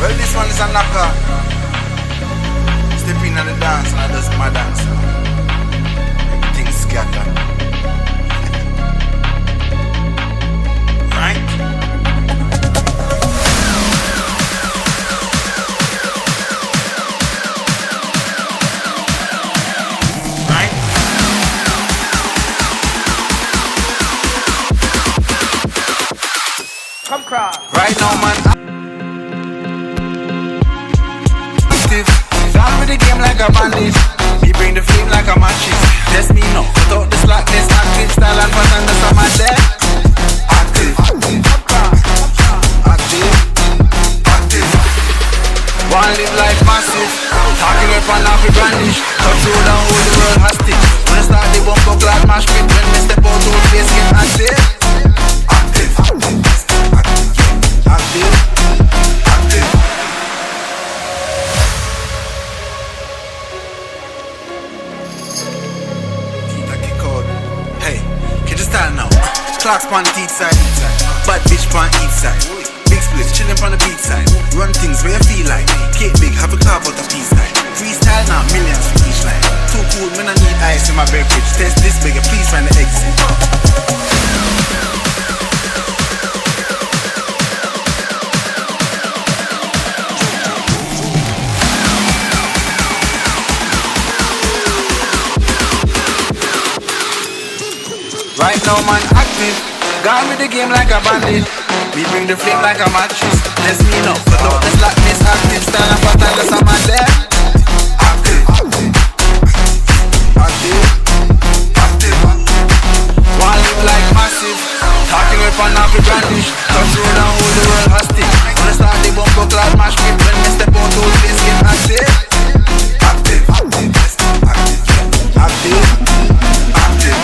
Well, this one is a knocker. Step in on the dance and I just my dance. Everything scatter. Right? Right? Come cross. Right now, man. Down with the game like a bandit. Me bring the flame like a matches. That's me no. Without the slackness, active style and pattern, that's how my dad. Active. Active. Active. One live life massive. Talking up and off with brandish. Touch road and hold the world hostage. When I start the bump up like mash pit. When they step out, old face get active. Active. Active. Active. Active. Now. Clocks on the teeth side, bad bitch on each side. Big splits chillin' on the beat side. Run things where you feel like. Cake big, have a carve out the peace line. Freestyle now, millions for each line. Too cool, man, I need ice in my beverage. Test this bigger, please find the exit. Right now, man, active. Gone with the game like a bandit. We bring the flame like a mattress. Let's me know. Without the slackness, active style and pattern, that's how my dad. Active. Active. Active. One live like massive. Talking up and off with brandish. Touch road and hold the world hostage. When I start the bump up like mash pit. When they step out, old face get active. Active. Active. Active. Active.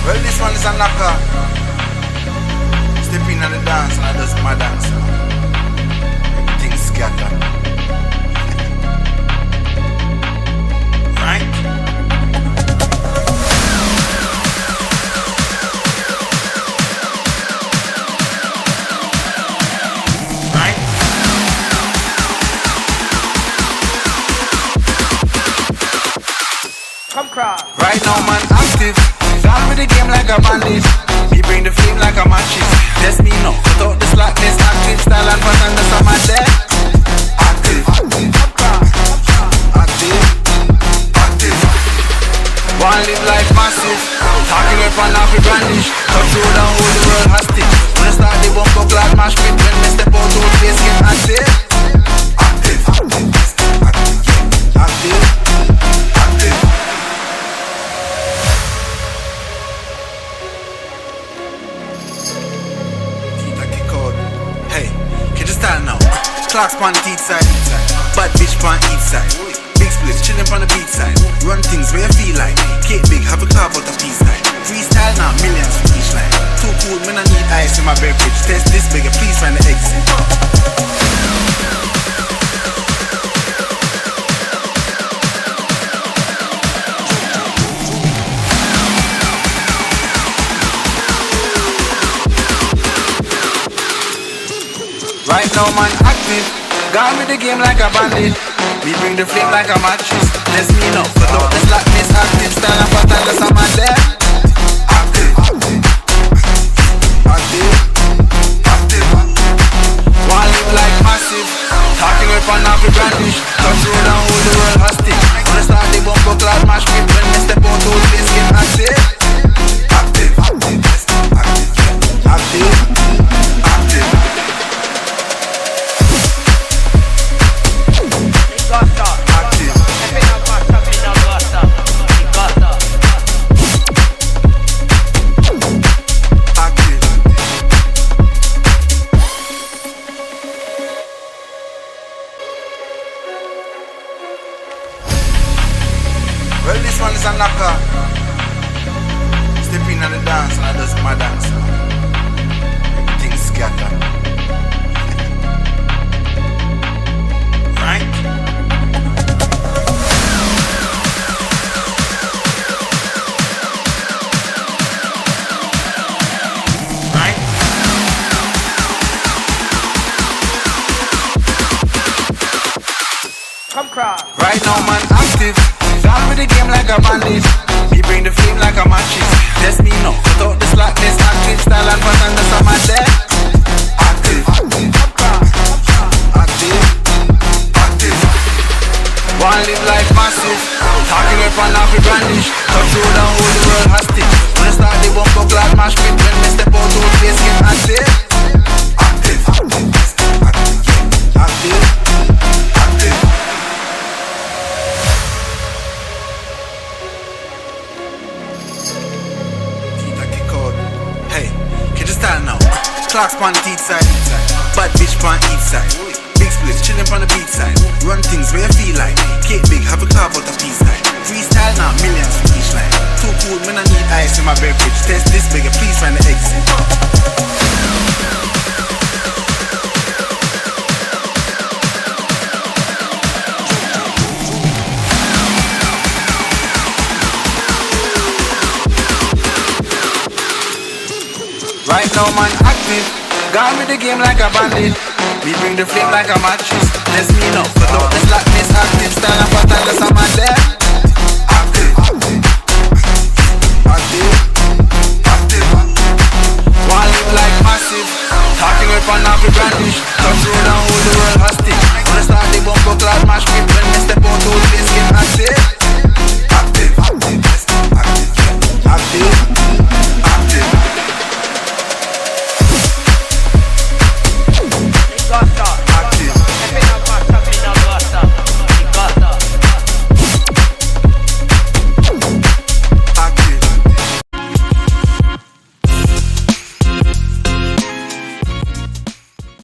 Well, this one is a knocker. Step in on the dance and I just my dance. Everything scatter. Right? Right? Come cross. Right now, man, active. Down with the game like a bandit. Me bring the flame like a matches. That's me no. Without the slackness, active style and pattern, that's how my dad. Active. Active. Active. One live life massive. Talking up and off with brandish. Touch road and hold the world hostage. When I start the bump up like mash pit. When they step out, old face get active. Active. Active. Active. Active. Now. Clocks on the teeth side, bad bitch on each side. Big splits chillin' on the beat side. Run things where you feel like. Cake big, have a carve out the peace line. Freestyle now, millions for each line. Too cool, man, I need ice in my beverage. Test this bigger, please find the exit. Right now, man, active. Gone with the game like a bandit. We bring the flame like a mattress. Let's me know. Without the slackness, active style and pattern, that's how my dad. Active. Active. Active. One live like massive. Talking up and off with brandish. Touch road and hold the world hostage. When I start the bump up like mash pit. When they step out, old face get active. Active. Active. Active. Active. Well, this one is a knocker. step in on the dance and I just my dance. Everything scatter. Right? Right? Come cross. Right now man active. Down with the game like a bandit. Me bring the flame like a matches. That's me no. Without the slackness, active style and pattern that's on my deck. Active. Active. Active. One live life massive. Talking up and off with brandish. Touch road and hold the world hostage. When I start the bump up like mash pit. When they step out to the place get active. Active. Active. Active. Active. Hey, catch a style now. Clocks on the teeth side. Bad bitch on each side. Big splits chillin' on the beat side. Run things where you feel like. Cake big, have a carve out a piece like. Freestyle now, millions for each line. Too cool, man, I need ice in my beverage. Test this bigger, please find the exit. Right now man active. Gone with the game like a bandit. Me bring the flame like a matches. Let's me know. Without the slackness, active style and pattern, that's a match.